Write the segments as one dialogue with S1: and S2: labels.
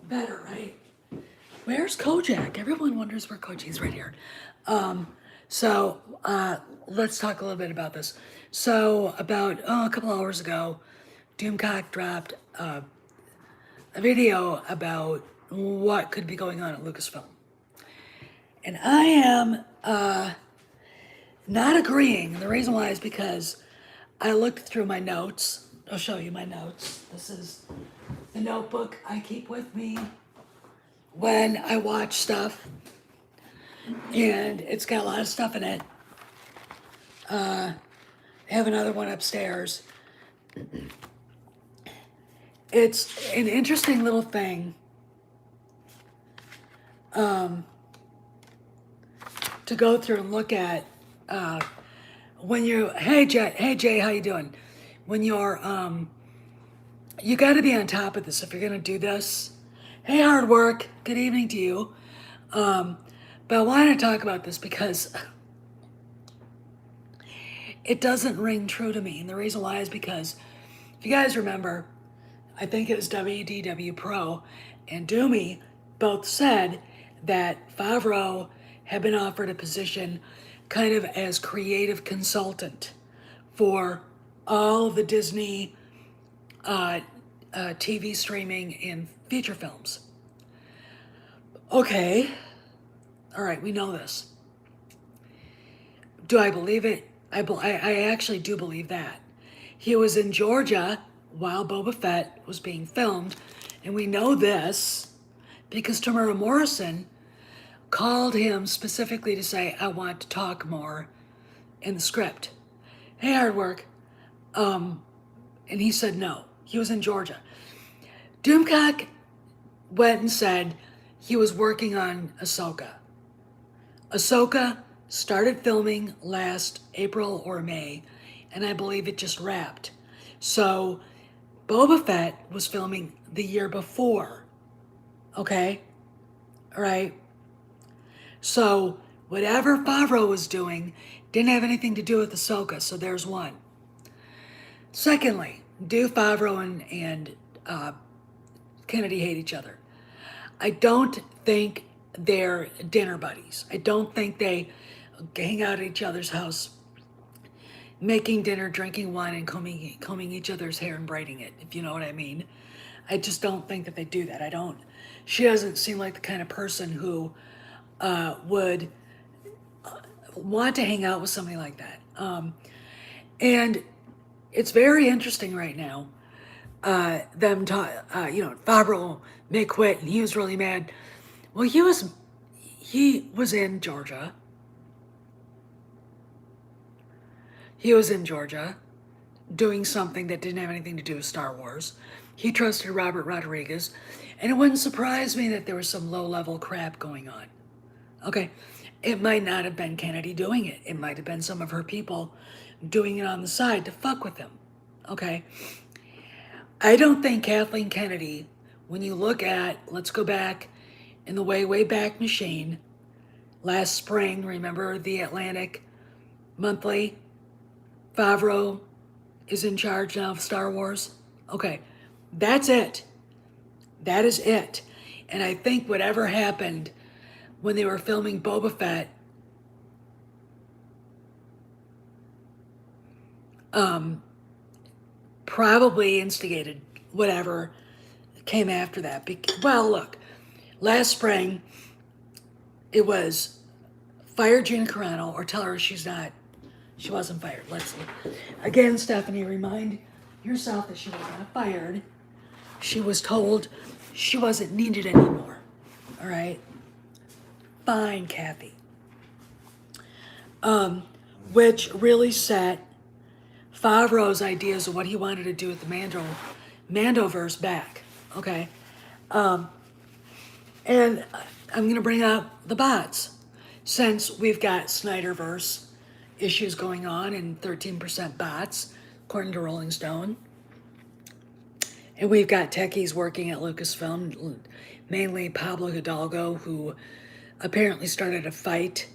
S1: Better, right? Where's Kojak? Everyone wonders where Kojak is, right here. So let's talk a little bit about this. So about a couple hours ago, Doomcock dropped a video about what could be going on at Lucasfilm. And I am not agreeing. And the reason why is because I looked through my notes. I'll show you my notes. This is the notebook I keep with me when I watch stuff. And it's got a lot of stuff in it. I have another one upstairs. It's an interesting little thing to go through and look at when you're, hey Jay, how you doing? When you're, you got to be on top of this if you're gonna do this. Hey, hard work. Good evening to you. But I want to talk about this because it doesn't ring true to me, and the reason why is because if you guys remember, I think it was WDW Pro and Doomy both said that Favreau had been offered a position kind of as creative consultant for all of the Disney TV streaming and feature films. Okay, all right, we know this. Do I believe it? I actually do believe that. He was in Georgia while Boba Fett was being filmed, and we know this because Tamara Morrison called him specifically to say, I want to talk more in the script. Hey, hard work. And he said no. He was in Georgia. Doomcock went and said he was working on Ahsoka. Ahsoka started filming last April or May, and I believe it just wrapped. So Boba Fett was filming the year before. Okay? All right? So whatever Favreau was doing didn't have anything to do with Ahsoka, so there's one. Secondly, do Favreau and Kennedy hate each other? I don't think they're dinner buddies. I don't think they hang out at each other's house, making dinner, drinking wine, and combing each other's hair and braiding it, if you know what I mean. I just don't think that they do that. She doesn't seem like the kind of person who would want to hang out with somebody like that. And it's very interesting right now. Favreau may quit, and he was really mad. Well, he was in Georgia. He was in Georgia doing something that didn't have anything to do with Star Wars. He trusted Robert Rodriguez, and it wouldn't surprise me that there was some low-level crap going on. Okay, it might not have been Kennedy doing it. It might have been some of her people doing it on the side to fuck with him. Okay, I don't think Kathleen Kennedy, when you look at, let's go back in the way back machine, last spring, remember the Atlantic Monthly? Favreau is in charge now of Star Wars. Okay, that's it. That is it. And I think whatever happened when they were filming Boba Fett, probably instigated whatever came after that. Well, look, last spring, it was fire Gina Carano or tell her she wasn't fired. Again, Stephanie, remind yourself that she was not fired. She was told she wasn't needed anymore. All right? Fine, Kathy. Which really set Favreau's ideas of what he wanted to do with the Mandoverse back. Okay? And I'm going to bring up the bots. Since we've got Snyderverse issues going on and 13% bots, according to Rolling Stone. And we've got techies working at Lucasfilm, mainly Pablo Hidalgo, who apparently started a fight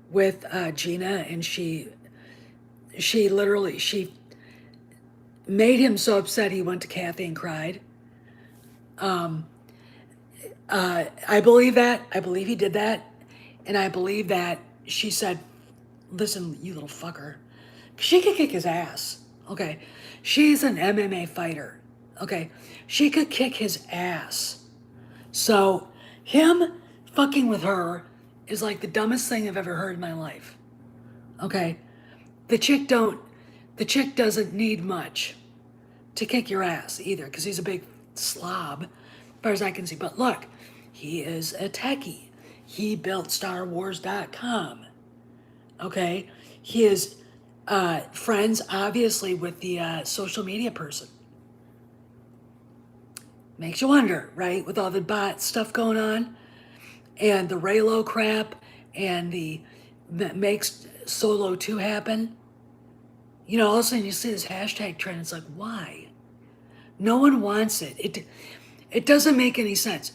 S1: with Gina, and she made him so upset he went to Kathy and cried. I believe that. I believe he did that. And I believe that she said, listen, you little fucker. She could kick his ass. Okay. She's an MMA fighter. Okay. She could kick his ass. So him fucking with her is like the dumbest thing I've ever heard in my life. Okay. The chick doesn't need much to kick your ass either, because he's a big slob, as far as I can see. But look, he is a techie. He built StarWars.com. Okay? He is friends, obviously, with the social media person. Makes you wonder, right? With all the bot stuff going on, and the Raylo crap, and the makes Solo 2 happen. You know, all of a sudden you see this hashtag trend, it's like, why? No one wants it. It doesn't make any sense.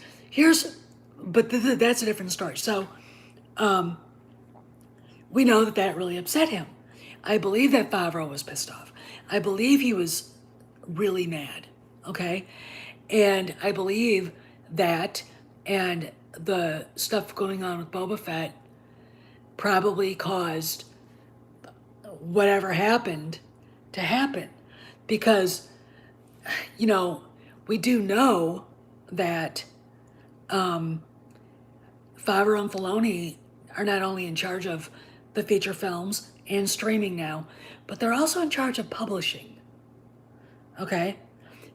S1: But that's a different story. So, we know that really upset him. I believe that Favreau was pissed off. I believe he was really mad, okay? And I believe that, and the stuff going on with Boba Fett probably caused whatever happened to happen. Because, you know, we do know that Favreau and Filoni are not only in charge of the feature films and streaming now, but they're also in charge of publishing. Okay?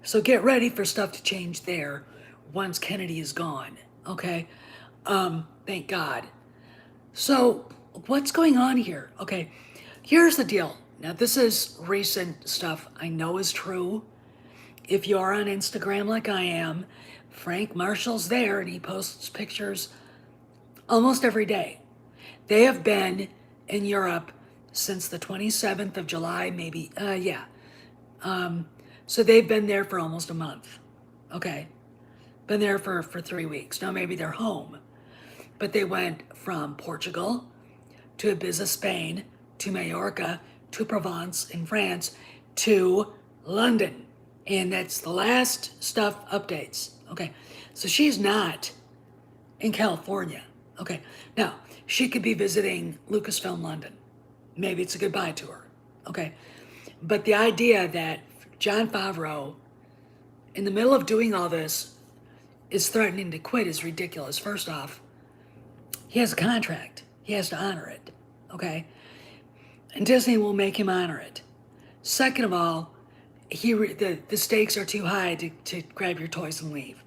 S1: So get ready for stuff to change there once Kennedy is gone. Okay? Thank God. So what's going on here? Okay, here's the deal. Now, this is recent stuff I know is true. If you're on Instagram like I am, Frank Marshall's there and he posts pictures almost every day. They have been in Europe since the 27th of July, maybe, so they've been there for almost a month, okay? Been there for 3 weeks. Now maybe they're home, but they went from Portugal to Ibiza, Spain, to Mallorca, to Provence in France, to London. And that's the last stuff updates. Okay, so she's not in California. Okay, now she could be visiting Lucasfilm London. Maybe it's a goodbye tour. Okay, but the idea that Jon Favreau, in the middle of doing all this, is threatening to quit is ridiculous. First off, he has a contract. He has to honor it. Okay, and Disney will make him honor it. Second of all, the stakes are too high to grab your toys and leave.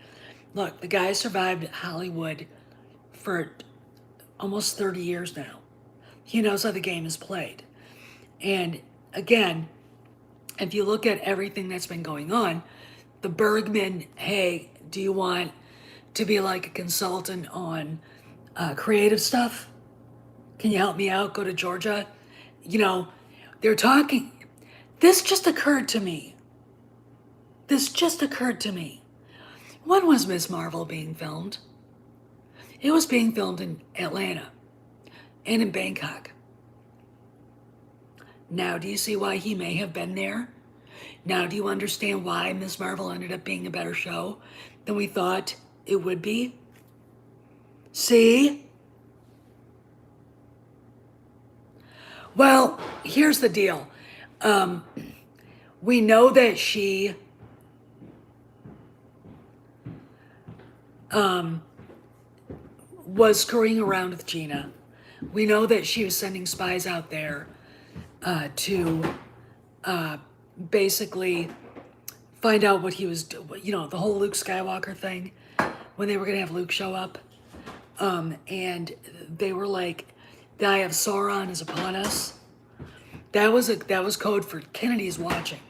S1: Look, the guy survived Hollywood for almost 30 years now. He knows how the game is played. And again, if you look at everything that's been going on, the Bergman, hey, do you want to be like a consultant on creative stuff? Can you help me out? Go to Georgia. You know, they're talking. This just occurred to me. When was Ms. Marvel being filmed? It was being filmed in Atlanta and in Bangkok. Now, do you see why he may have been there? Now, do you understand why Ms. Marvel ended up being a better show than we thought it would be? See? Well, here's the deal. We know that she was screwing around with Gina. We know that she was sending spies out there to basically find out what he was doing. You know, the whole Luke Skywalker thing, when they were going to have Luke show up. And they were like, the eye of Sauron is upon us. That was code for Kennedy's watching.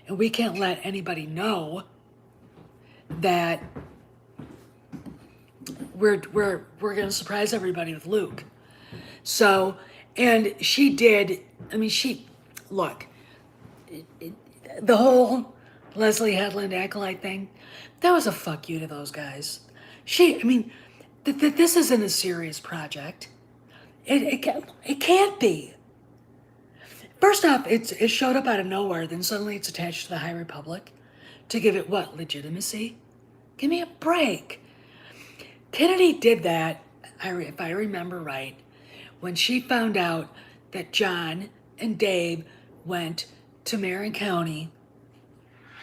S1: And we can't let anybody know that we're going to surprise everybody with Luke. So, and she did, I mean, look, the whole Leslie Headland acolyte thing, that was a fuck you to those guys. This isn't a serious project. It can't be. First off, it showed up out of nowhere, then suddenly it's attached to the High Republic to give it what, legitimacy? Give me a break. Kennedy did that, if I remember right, when she found out that John and Dave went to Marion County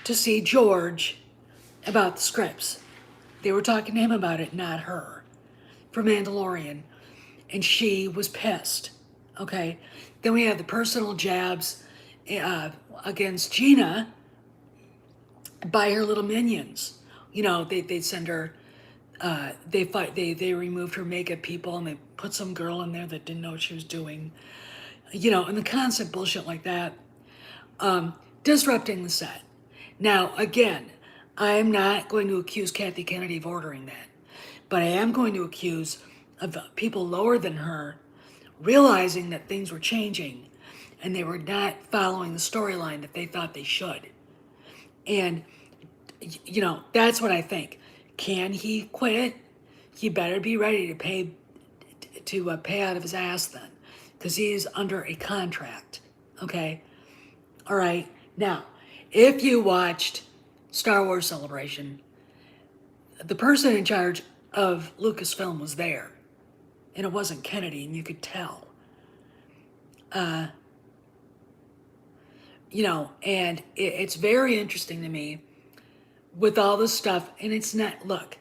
S1: to see George about the scripts. They were talking to him about it, not her, for Mandalorian. And she was pissed. Okay. Then we have the personal jabs against Gina by her little minions. You know, they'd send her, they removed her makeup people and they put some girl in there that didn't know what she was doing. You know, and the constant bullshit like that. Disrupting the set. Now, again, I am not going to accuse Kathy Kennedy of ordering that, but I am going to accuse of people lower than her realizing that things were changing and they were not following the storyline that they thought they should. And, you know, that's what I think. Can he quit? He better be ready to pay out of his ass then, because he's under a contract. Okay? All right. Now, if you watched Star Wars Celebration, the person in charge of Lucasfilm was there, and it wasn't Kennedy, and you could tell. You know, and it's very interesting to me with all this stuff, and it's not, look,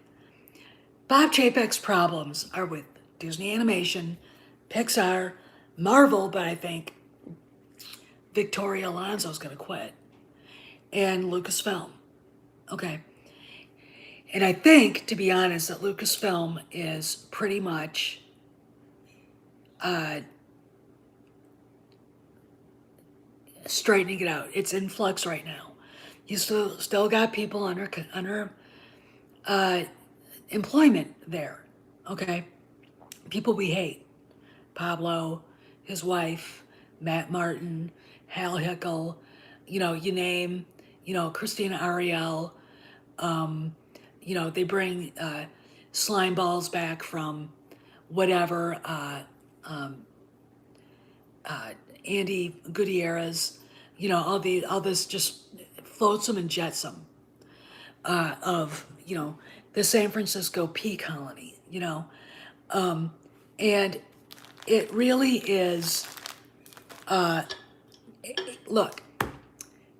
S1: Bob Chapek's problems are with Disney Animation, Pixar, Marvel, but I think Victoria Alonso's going to quit, and Lucasfilm. Okay. And I think, to be honest, that Lucasfilm is pretty much straightening it out. It's in flux right now. You still got people under employment there. Okay. People we hate. Pablo, his wife, Matt Martin, Hal Hickel, you know, you name, you know, Christina Ariel, you know, they bring slime balls back from whatever, Andy Gutierrez, you know, all this just floats them and jets them of, you know, the San Francisco pea colony, you know, and it really is, look,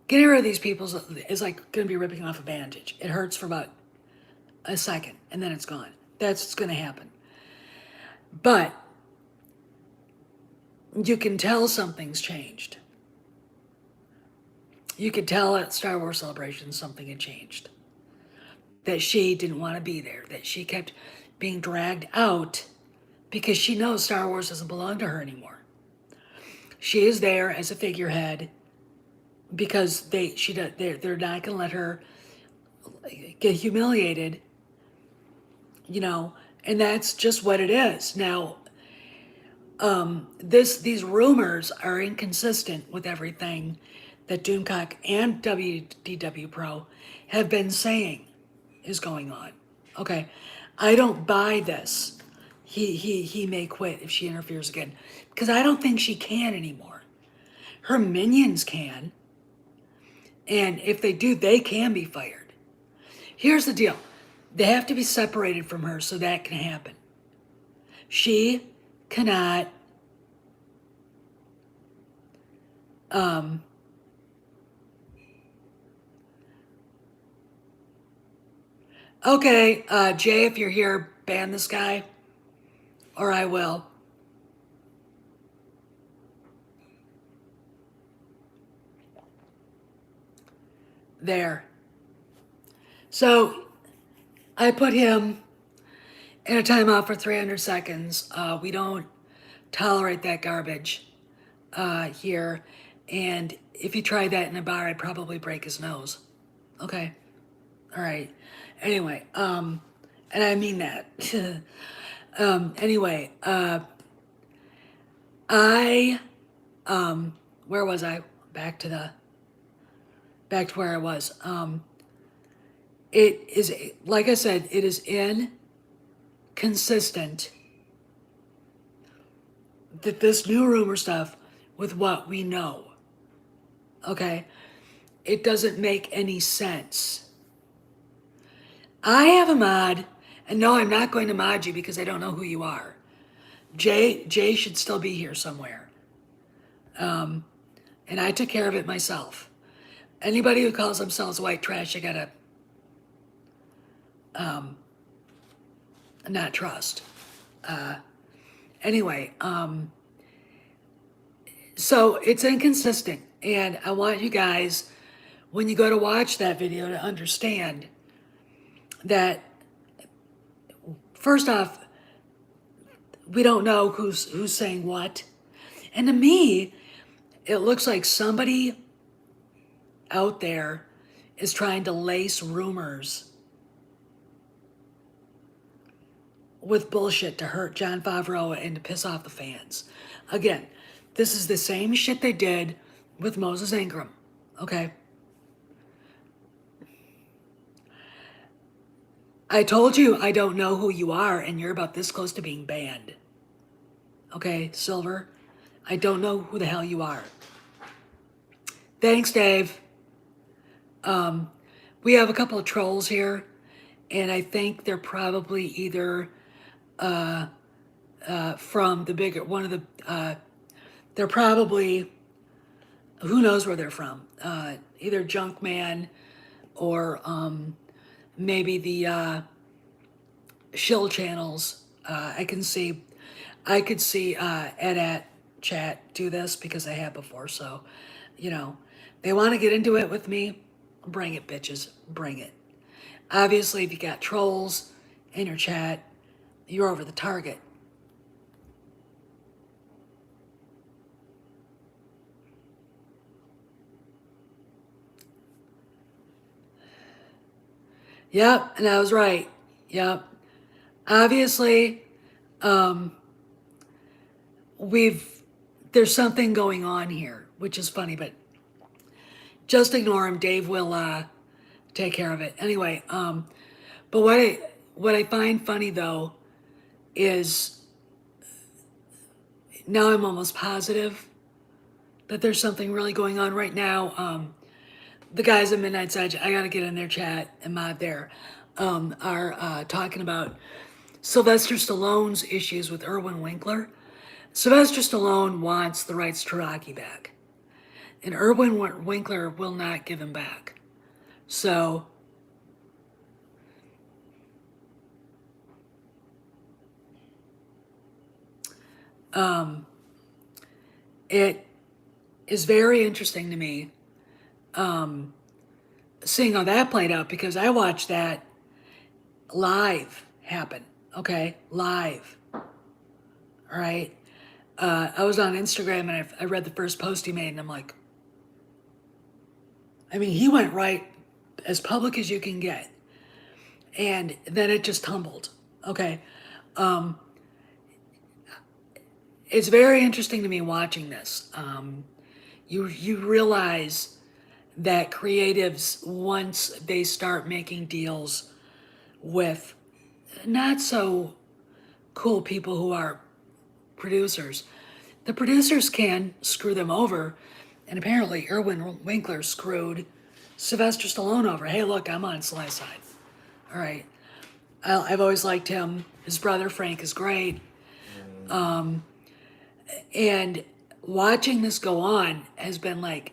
S1: getting rid of these people is like going to be ripping off a bandage. It hurts for about a second, and then it's gone. That's what's going to happen. But you can tell something's changed. You could tell at Star Wars Celebration something had changed. That she didn't want to be there. That she kept being dragged out because she knows Star Wars doesn't belong to her anymore. She is there as a figurehead because they're not going to let her get humiliated, you know, and that's just what it is. Now, these rumors are inconsistent with everything that Doomcock and WDW Pro have been saying is going on. Okay, I don't buy this. He may quit if she interferes again, because I don't think she can anymore. Her minions can, and if they do, they can be fired. Here's the deal. They have to be separated from her so that can happen. She cannot okay, Jay, if you're here, ban this guy, or I will. There. So I put him in a timeout for 300 seconds. We don't tolerate that garbage here. And if he tried that in a bar, I'd probably break his nose. Okay. All right. Anyway, and I mean that. Anyway, where was I? Back to where I was. It is, like I said, it is inconsistent that this new rumor stuff with what we know. Okay? It doesn't make any sense. I have a mod, And no, I'm not going to mod you because I don't know who you are. Jay should still be here somewhere. And I took care of it myself. Anybody who calls themselves white trash, I gotta not trust. Anyway, so it's inconsistent. And I want you guys, when you go to watch that video, to understand that, first off, we don't know who's saying what. And to me, it looks like somebody out there is trying to lace rumors with bullshit to hurt Jon Favreau and to piss off the fans. Again, this is the same shit they did with Moses Ingram, okay? I told you I don't know who you are, and you're about this close to being banned. Okay, Silver? I don't know who the hell you are. Thanks, Dave. We have a couple of trolls here, and I think they're probably either from the bigger one of the. They're probably, who knows where they're from? Either Junkman or maybe the shill channels. I could see Ed at chat do this because I have before. So, they want to get into it with me. Bring it, bitches. Bring it. Obviously, if you got trolls in your chat, you're over the target. Yep, and I was right. Yep. Obviously, there's something going on here, which is funny, but just ignore him. Dave will take care of it. Anyway, but what I find funny though is now I'm almost positive that there's something really going on right now. The guys at Midnight Edge, I gotta get in their chat and mod there, are talking about Sylvester Stallone's issues with Irwin Winkler. Sylvester Stallone wants the rights to Rocky back, and Irwin Winkler will not give him back. So, it is very interesting to me seeing how that played out, because I watched that live happen. Okay, live. All right. I was on Instagram and I read the first post he made, and I'm like, I mean, he went right as public as you can get, and then it just tumbled. Okay. It's very interesting to me watching this. You realize that creatives, once they start making deals with not so cool people who are producers, the producers can screw them over. And apparently Irwin Winkler screwed Sylvester Stallone over. Hey, look, I'm on Sly's side. All right. I've always liked him. His brother Frank is great. And watching this go on has been like,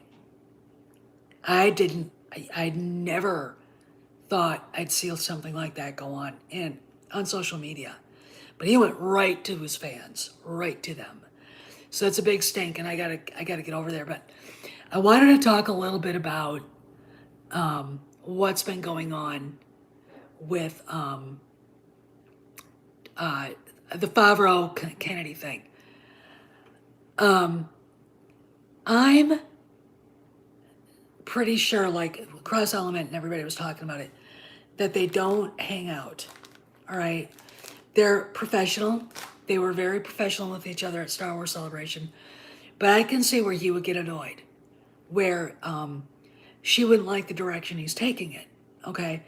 S1: I never thought I'd see something like that go on on social media. But he went right to his fans, right to them. So that's a big stink, and I gotta get over there. But I wanted to talk a little bit about what's been going on with the Favreau Kennedy thing. I'm pretty sure, like Cross Element and everybody was talking about it, that they don't hang out. All right, they're professional. They were very professional with each other at Star Wars Celebration, but I can see where he would get annoyed, where she wouldn't like the direction he's taking it. Okay,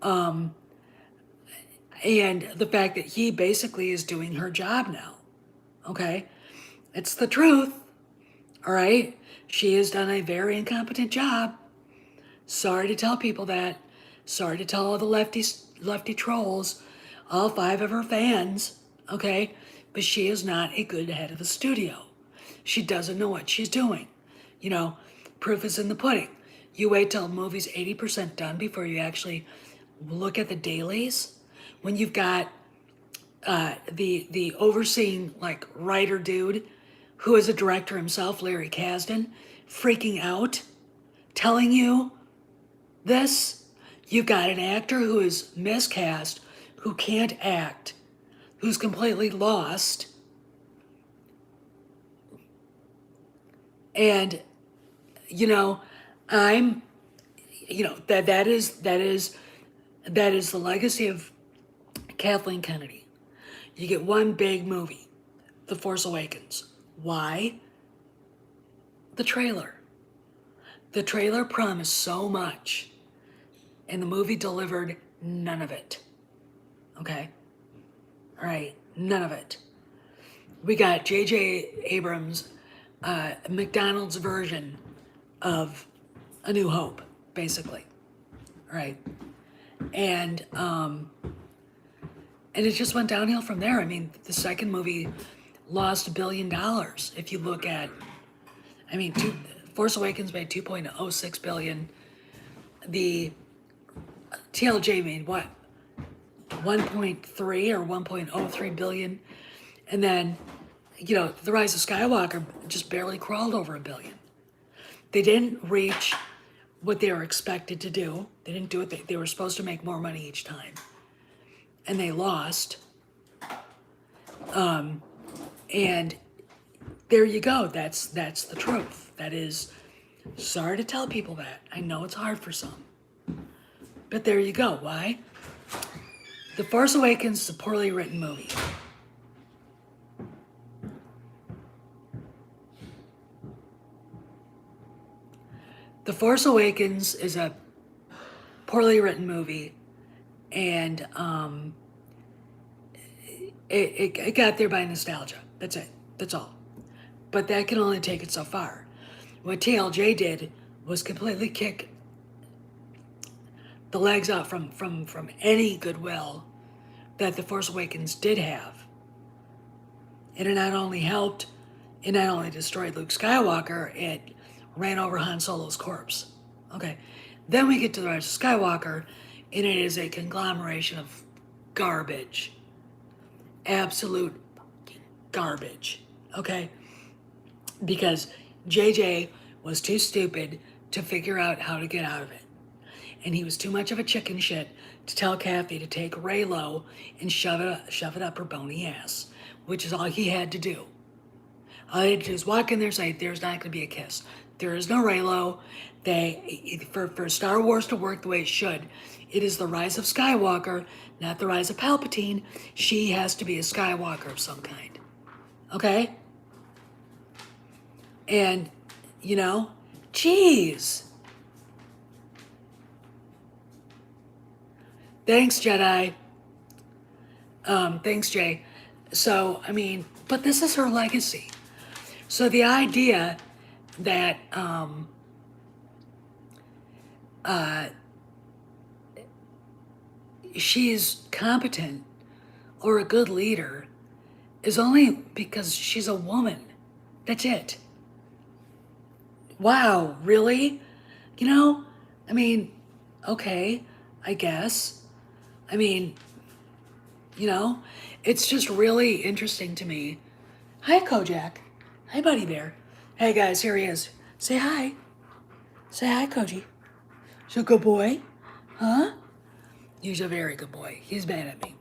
S1: and the fact that he basically is doing her job now. Okay, it's the truth. All right, she has done a very incompetent job. Sorry to tell people that. Sorry to tell all the lefty trolls, all 5 of her fans, okay? But she is not a good head of the studio. She doesn't know what she's doing. You know, proof is in the pudding. You wait till a movie's 80% done before you actually look at the dailies. When you've got the overseeing like writer dude, who is a director himself, Larry Kasdan, freaking out, telling you this. You've got an actor who is miscast, who can't act, who's completely lost. And, you know, I'm, you know, that is the legacy of Kathleen Kennedy. You get one big movie, The Force Awakens. Why? The trailer. The trailer promised so much, and the movie delivered none of it. Okay? All right, none of it. We got J.J. Abrams' McDonald's version of A New Hope, basically. All right? And it just went downhill from there. I mean, the second movie lost $1 billion. If you look at, I mean, Force Awakens made $2.06 billion. The TLJ made what? 1.3 or 1.03 billion. And then, you know, The Rise of Skywalker just barely crawled over $1 billion. They didn't reach what they were expected to do. They didn't do it. They were supposed to make more money each time. And they lost. And there you go. That's the truth. That is, sorry to tell people that. I know it's hard for some. But there you go. Why? The Force Awakens is a poorly written movie. The Force Awakens is a poorly written movie, and it got there by nostalgia. That's it. That's all. But that can only take it so far. What TLJ did was completely kick the legs out from any goodwill that The Force Awakens did have. And it not only helped, it not only destroyed Luke Skywalker, it ran over Han Solo's corpse. Okay. Then we get to The Rise of Skywalker, and it is a conglomeration of garbage. Absolute fucking garbage. Okay? Because JJ was too stupid to figure out how to get out of it. And he was too much of a chicken shit to tell Kathy to take Raylo and shove it up her bony ass, which is all he had to do. All he had to do is walk in there and say, there's not going to be a kiss. There is no Raylo. For Star Wars to work the way it should, it is the rise of Skywalker, not the rise of Palpatine. She has to be a Skywalker of some kind. Okay? And, you know, geez. Thanks, Jedi. Thanks, Jay. So, I mean, but this is her legacy. So the idea that she's competent or a good leader is only because she's a woman. That's it. Wow, really? You know, I mean, okay, I guess. I mean, you know, it's just really interesting to me. Hi, Kojak. Hi, Buddy Bear. Hey, guys, here he is. Say hi. Say hi, Koji. He's a good boy. Huh? He's a very good boy. He's mad at me.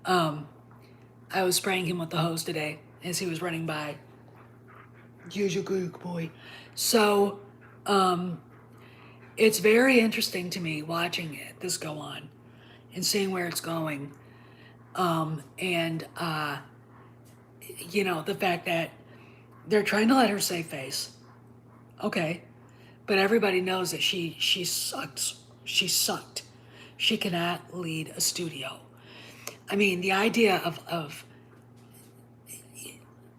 S1: I was spraying him with the hose today as he was running by. He's a good boy. So, it's very interesting to me watching this go on and seeing where it's going. You know, the fact that they're trying to let her save face. Okay. But everybody knows that she sucks. She sucked. She cannot lead a studio. I mean, the idea of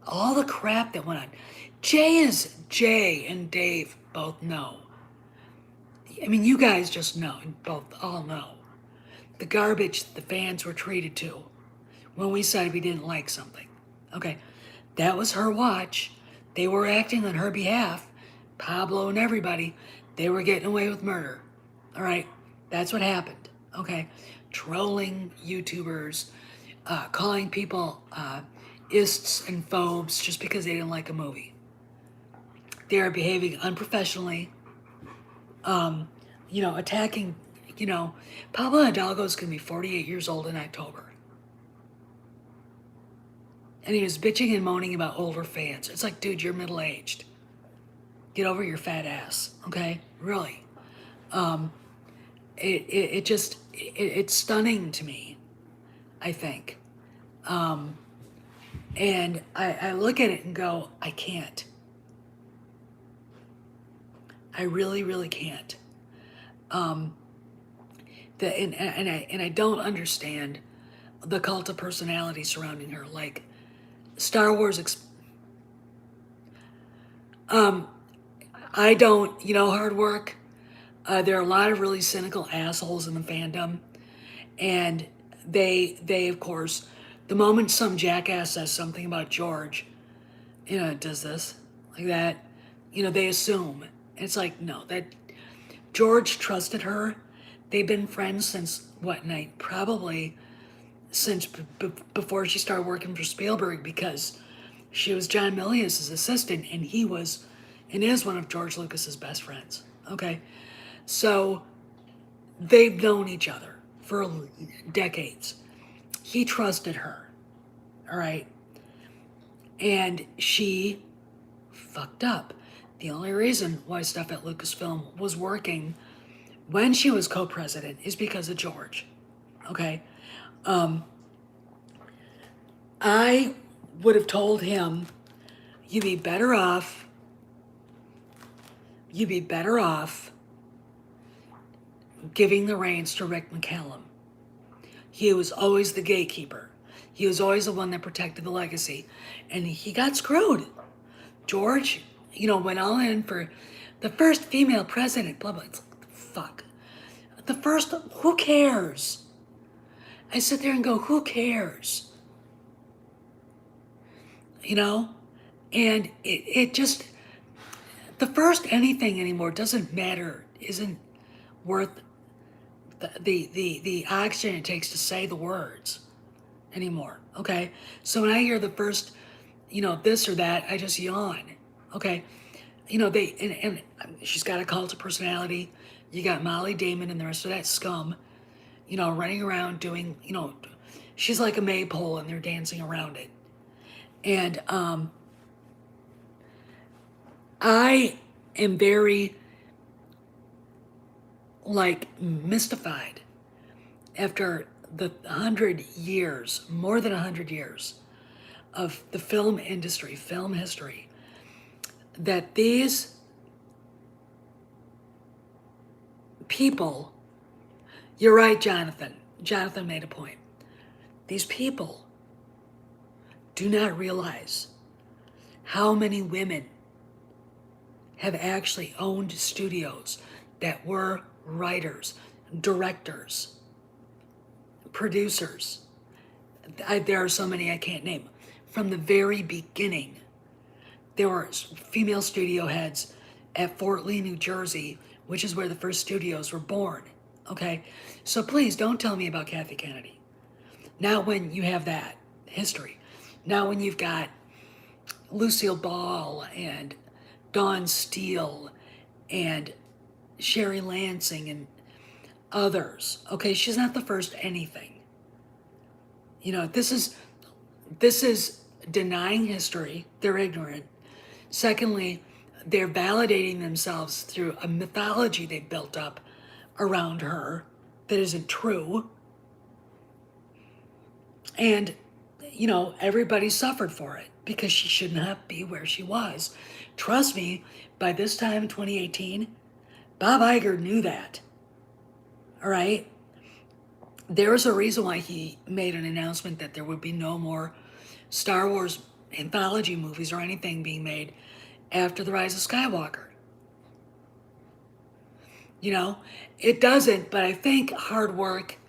S1: all the crap that went on. Jay and Dave both know. I mean, you guys just know, all know. the garbage the fans were treated to when we said we didn't like something. Okay, that was her watch. They were acting on her behalf. Pablo and everybody, they were getting away with murder. All right, that's what happened. Okay, trolling YouTubers, calling people ists and phobes just because they didn't like a movie. They are behaving unprofessionally. Attacking. Pablo Hidalgo is going to be 48 years old in October. And he was bitching and moaning about older fans. It's like, dude, you're middle-aged. Get over your fat ass, okay? Really. It's stunning to me, I think. And I look at it and go, I can't. I really, really can't. And I don't understand the cult of personality surrounding her. Like Star Wars. I don't. Hard work. There are a lot of really cynical assholes in the fandom, and they of course, the moment some jackass says something about George, does this like that, they assume. It's like, no, that George trusted her. They've been friends since what night? Probably since before she started working for Spielberg, because she was John Milius's assistant, and he was and is one of George Lucas's best friends. Okay, so they've known each other for decades. He trusted her, all right, and she fucked up. The only reason why stuff at Lucasfilm was working when she was co-president is because of George. Okay, I would have told him, you'd be better off giving the reins to Rick McCallum. He was always the gatekeeper. He was always the one that protected the legacy, and he got screwed. George, went all in for the first female president, blah, blah. It's like, fuck. The first, who cares? I sit there and go, who cares? And it just, the first anything anymore doesn't matter, isn't worth the oxygen it takes to say the words anymore, okay? So when I hear the first, this or that, I just yawn, okay? And she's got a cult of personality. You got Molly Damon and the rest of that scum, running around doing, she's like a maypole and they're dancing around it. And I am very, mystified after the 100 years, more than 100 years of the film industry, film history, that these people, you're right, Jonathan made a point. These people do not realize how many women have actually owned studios that were writers, directors, producers. There are so many I can't name. From the very beginning, there were female studio heads at Fort Lee, New Jersey, which is where the first studios were born. Okay, so please don't tell me about Kathy Kennedy. Now when you have that history, now when you've got Lucille Ball and Dawn Steele and Sherry Lansing and others, okay, she's not the first anything. This is denying history. They're ignorant. Secondly, they're validating themselves through a mythology they've built up around her that isn't true. And, everybody suffered for it because she should not be where she was. Trust me, by this time in 2018, Bob Iger knew that. All right? There was a reason why he made an announcement that there would be no more Star Wars anthology movies or anything being made after The Rise of Skywalker. It doesn't, but I think hard work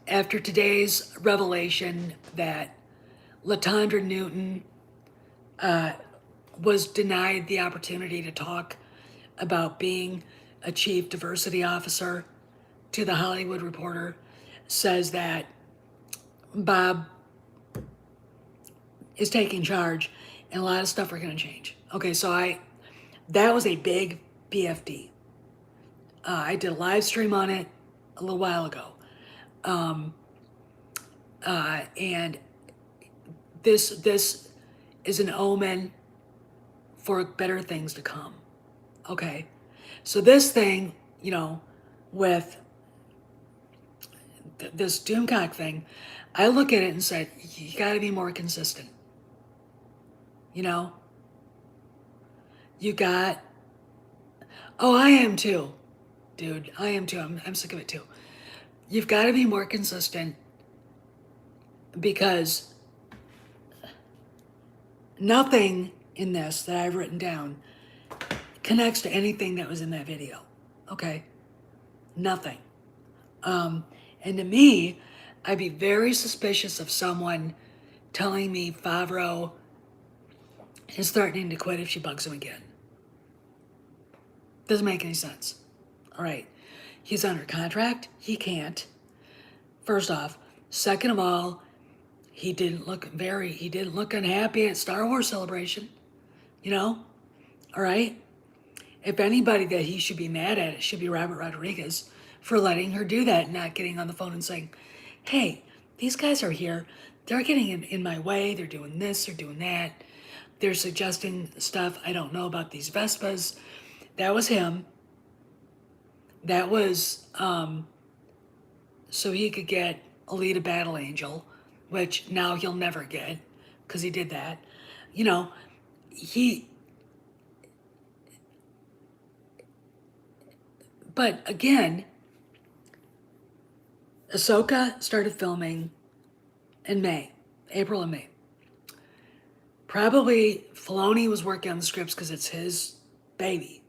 S1: after today's revelation that LaTondra Newton was denied the opportunity to talk about being a chief diversity officer, to The Hollywood Reporter, says that Bob is taking charge and a lot of stuff are going to change. Okay, so that was a big BFD. I did a live stream on it a little while ago. And this is an omen for better things to come. Okay, so this thing, with this Doomcock thing, I look at it and said, you got to be more consistent. You got, oh, I am too, dude. I am too. I'm sick of it too. You've got to be more consistent, because nothing in this that I've written down connects to anything that was in that video. Okay? Nothing. And to me, I'd be very suspicious of someone telling me Favreau is threatening to quit if she bugs him again. Doesn't make any sense. All right. He's under contract. He can't. First off. Second of all, he didn't look unhappy at Star Wars Celebration. All right? If anybody that he should be mad at, it should be Robert Rodriguez for letting her do that, not getting on the phone and saying, hey, these guys are here. They're getting in my way. They're doing this. They're doing that. They're suggesting stuff I don't know about these Vespas. That was him. That was so he could get Alita Battle Angel, which now he'll never get because he did that. But again, Ahsoka started filming in April and May. Probably Filoni was working on the scripts because it's his baby.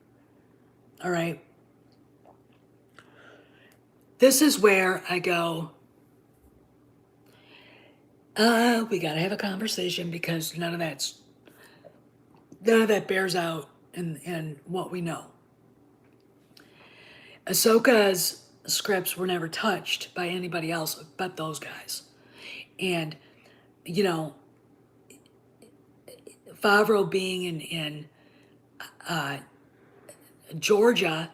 S1: All right. This is where I go, we got to have a conversation, because none of that bears out in what we know. Ahsoka's scripts were never touched by anybody else but those guys. And, Favreau being in Georgia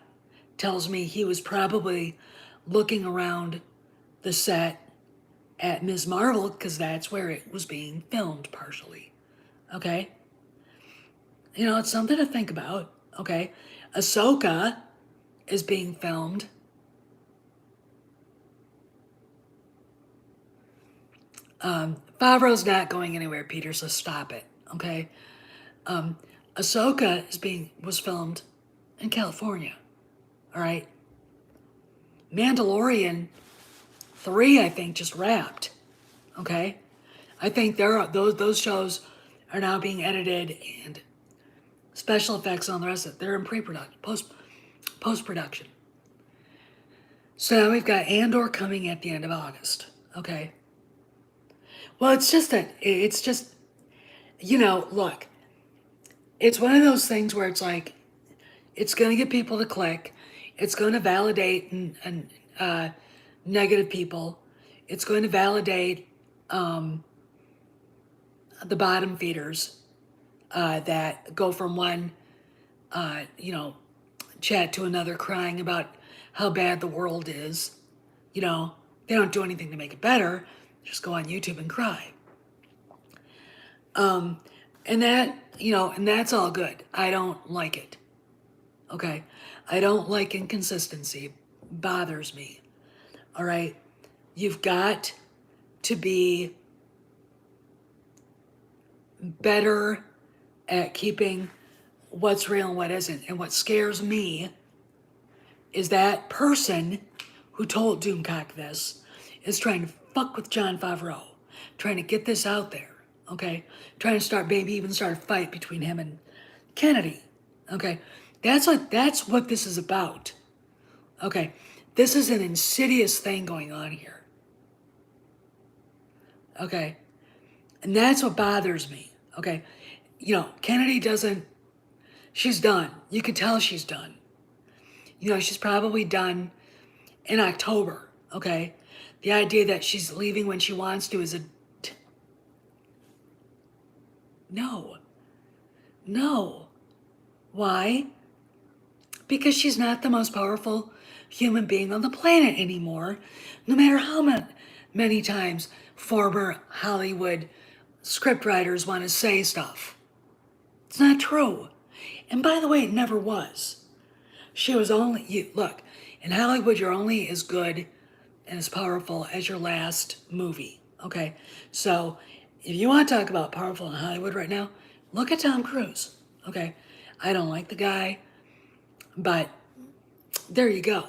S1: tells me he was probably looking around the set at Ms. Marvel, because that's where it was being filmed partially. Okay? It's something to think about. Okay? Ahsoka is being filmed Favreau's not going anywhere, Peter, so stop it. Okay? Ahsoka was filmed in California. All right? Mandalorian 3, I think, just wrapped. Okay? I think those shows are now being edited, and special effects on the rest of it. They're in pre-production, post-production. So now we've got Andor coming at the end of August. Okay? Well, it's just, look, it's one of those things where it's like, it's going to get people to click. It's going to validate negative people. It's going to validate the bottom feeders that go from one, chat to another crying about how bad the world is. They don't do anything to make it better. Just go on YouTube and cry. And that's all good. I don't like it. Okay? I don't like inconsistency. It bothers me. All right? You've got to be better at keeping what's real and what isn't. And what scares me is that person who told Doomcock this is trying to fuck with Jon Favreau, trying to get this out there, okay? Trying to maybe even start a fight between him and Kennedy, okay? That's what this is about, okay? This is an insidious thing going on here, Okay. And that's what bothers me. Okay. Kennedy doesn't, she's done. You can tell she's done. She's probably done in October. Okay. The idea that she's leaving when she wants to is no. No. Why? Because she's not the most powerful human being on the planet anymore, no matter how many times former Hollywood scriptwriters want to say stuff. It's not true. And by the way, it never was. She was look, in Hollywood, you're only as good and as powerful as your last movie. Okay? So, if you want to talk about powerful in Hollywood right now, look at Tom Cruise. Okay? I don't like the guy, but there you go.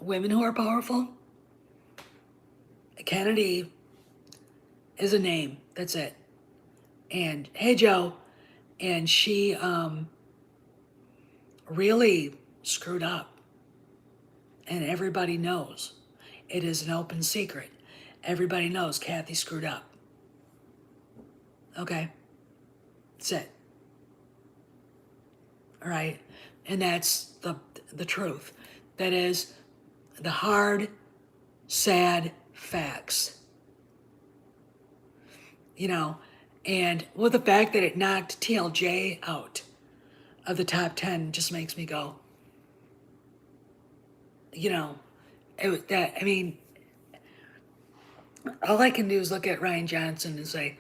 S1: Women who are powerful, Kennedy is a name. That's it. And hey, Joe, and she really screwed up. And everybody knows. It is an open secret. Everybody knows Kathy screwed up. Okay? That's it. All right? And that's the truth. That is the hard, sad facts. And with the fact that it knocked TLJ out of the top 10 just makes me go, all I can do is look at Ryan Johnson and say,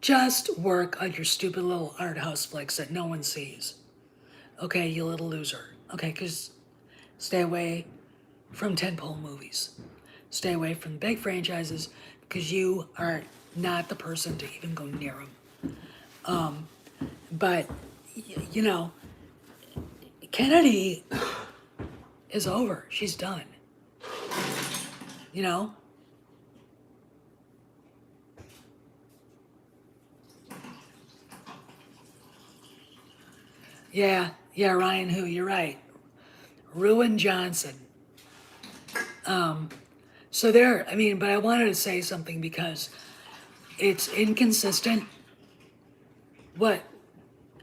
S1: just work on your stupid little art house flicks that no one sees. Okay, you little loser. Okay, because stay away from tentpole movies. Stay away from big franchises because you are not the person to even go near them. But, Kennedy is over. She's done. Yeah, Ryan who, you're right. Ruin Johnson. But I wanted to say something because it's inconsistent. What?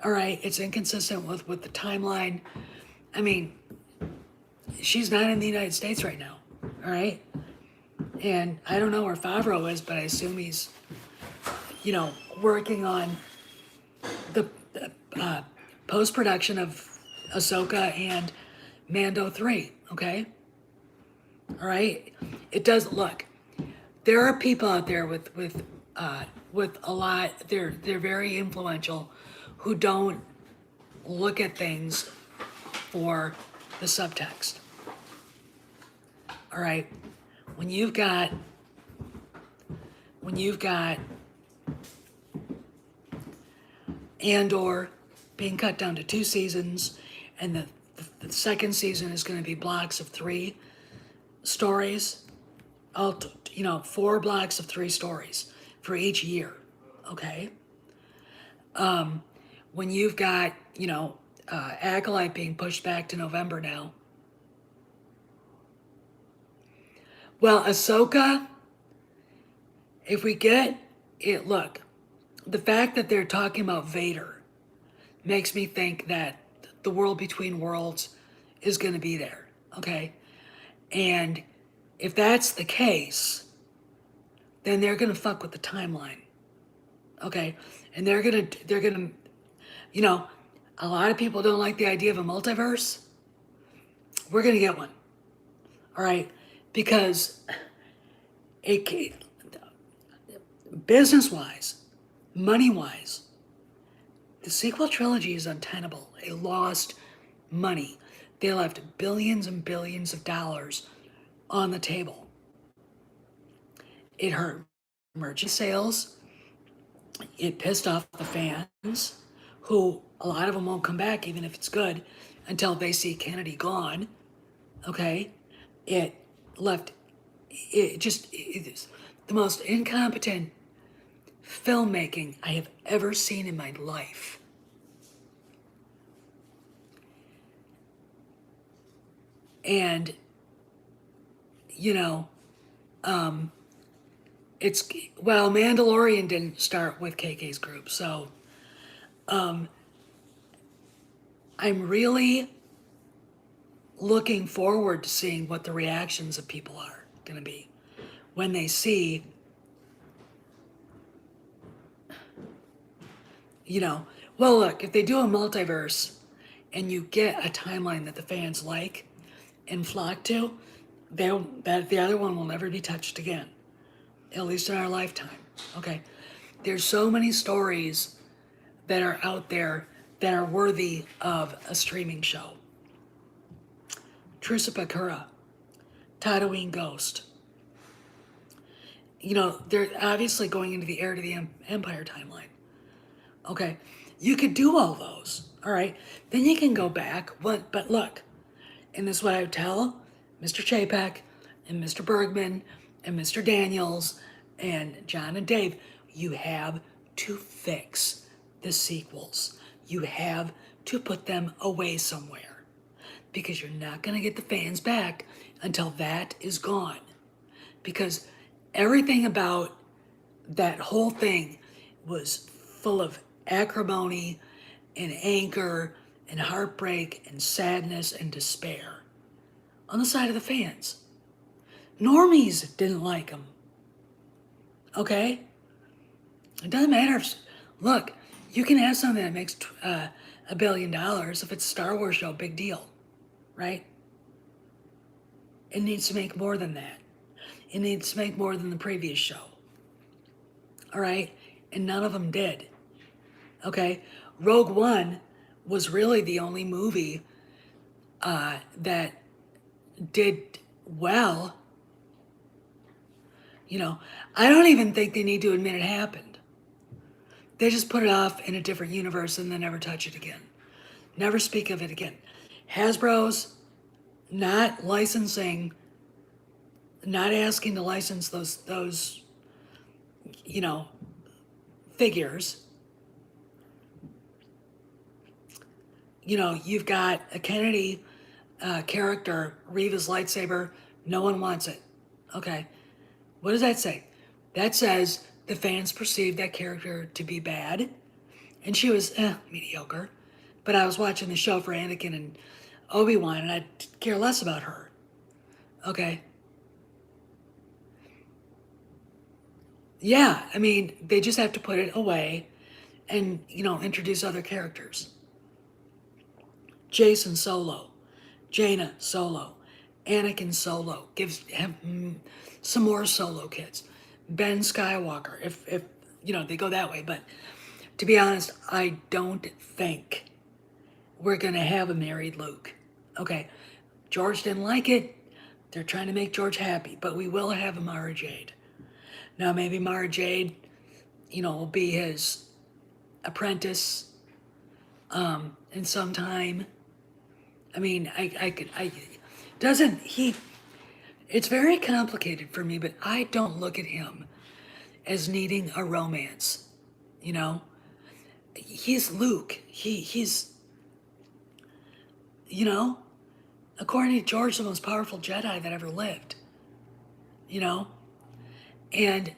S1: All right, it's inconsistent with the timeline. She's not in the United States right now. All right? And I don't know where Favreau is, but I assume he's, working on the post-production of Ahsoka and Mando 3, okay? All right? It does, look, there are people out there with a lot, they're very influential, who don't look at things for the subtext. All right? When you've got Andor being cut down to 2 seasons, and the second season is going to be blocks of 3 stories, 4 blocks of 3 stories for each year, okay? When you've got, Acolyte being pushed back to November now. Well, Ahsoka, if we get it, look, the fact that they're talking about Vader makes me think that the world between worlds is going to be there, okay? And if that's the case, then they're going to fuck with the timeline, okay? And they're going to, a lot of people don't like the idea of a multiverse. We're going to get one, all right? Because business-wise, money-wise, the sequel trilogy is untenable. They lost money. They left billions and billions of dollars on the table. It hurt merchandise sales. It pissed off the fans, who a lot of them won't come back even if it's good until they see Kennedy gone. Okay? It is the most incompetent filmmaking I have ever seen in my life. And, it's, well, Mandalorian didn't start with KK's group, so I'm really looking forward to seeing what the reactions of people are going to be when they see, you know, well, look, if they do a multiverse and you get a timeline that the fans like and flock to, that the other one will never be touched again, at least in our lifetime. Okay, there's so many stories that are out there that are worthy of a streaming show. Trusa Bakura, Tatooine Ghost. You know, they're obviously going into the Heir to the Empire timeline. Okay, you could do all those, all right? Then you can go back, but look, and this is what I would tell Mr. Chapek and Mr. Bergman and Mr. Daniels and John and Dave, you have to fix the sequels. You have to put them away somewhere because you're not going to get the fans back until that is gone. Because everything about that whole thing was full of acrimony and anger and heartbreak and sadness and despair on the side of the fans. Normies didn't like them. Okay? It doesn't matter if, look, you can have something that makes $1 billion. If it's a Star Wars show, big deal, right? It needs to make more than that. It needs to make more than the previous show. All right? And none of them did. Okay? Rogue One was really the only movie that did well. You know, I don't even think they need to admit it happened. They just put it off in a different universe and then never touch it again. Never speak of it again. Hasbro's not licensing, not asking to license those you know, figures. You know, you've got a Kennedy character, Reva's lightsaber, no one wants it. Okay. What does that say? That says the fans perceived that character to be bad, and she was mediocre. But I was watching the show for Anakin and Obi-Wan, and I care less about her. Okay. Yeah, I mean, they just have to put it away and, you know, introduce other characters. Jason Solo, Jaina Solo, Anakin Solo, have some more Solo kids. Ben Skywalker, if you know, they go that way. But to be honest, I don't think we're going to have a married Luke. Okay, George didn't like it. They're trying to make George happy, but we will have a Mara Jade. Now, maybe Mara Jade, you know, will be his apprentice in some time. I mean, it's very complicated for me, but I don't look at him as needing a romance, you know? He's Luke. He's, you know, according to George, the most powerful Jedi that ever lived, you know? And,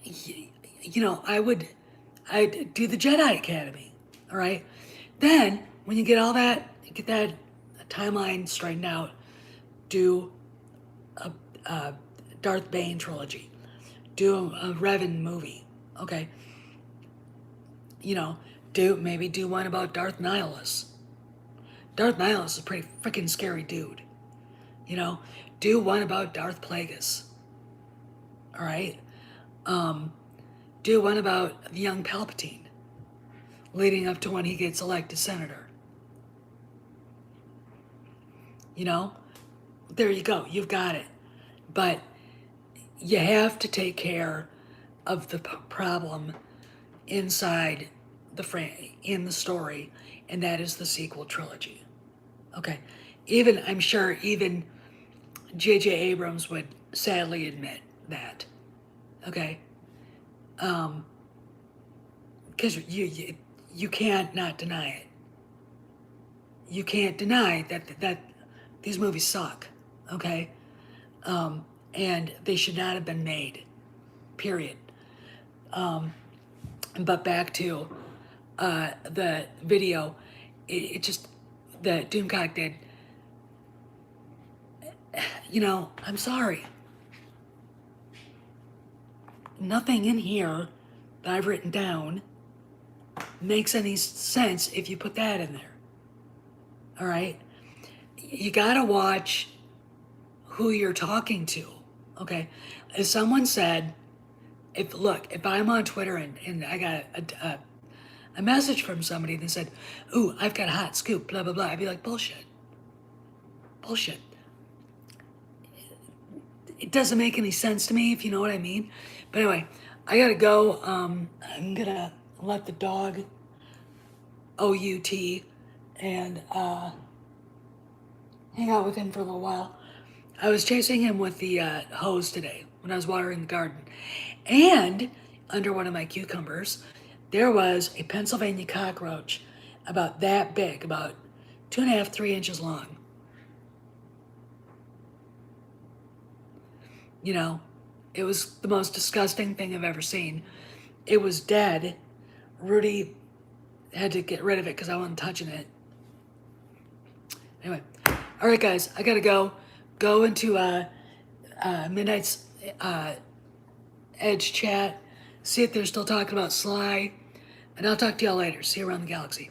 S1: you know, I'd do the Jedi Academy, all right? Then, when you get all that, get that timeline straightened out, do a Darth Bane trilogy, do a Revan movie, okay? You know, maybe do one about Darth Nihilus. Darth Nihilus is a pretty freaking scary dude. You know, do one about Darth Plagueis. All right? Do one about the young Palpatine, leading up to when he gets elected senator. You know, there you go. You've got it. But you have to take care of the problem inside in the story, and that is the sequel trilogy. Okay. I'm sure even J.J. Abrams would sadly admit that. Okay. Because you can't not deny it. You can't deny that these movies suck. Okay. And they should not have been made. period. But back to the video, it just, that Doomcock did. You know, I'm sorry. Nothing in here that I've written down makes any sense if you put that in there. All right? You gotta watch who you're talking to. Okay? As someone said, if I'm on Twitter and I got a message from somebody that said, ooh, I've got a hot scoop, blah, blah, blah, I'd be like, bullshit. Bullshit. It doesn't make any sense to me, if you know what I mean. But anyway, I gotta go. I'm gonna let the dog OUT and hang out with him for a little while. I was chasing him with the hose today when I was watering the garden. And under one of my cucumbers, there was a Pennsylvania cockroach about that big, about 2.5, 3 inches long. You know, it was the most disgusting thing I've ever seen. It was dead. Rudy had to get rid of it because I wasn't touching it. Anyway, all right, guys, I gotta go. Go into Midnight's Edge chat, see if they're still talking about Sly, and I'll talk to y'all later. See you around the galaxy.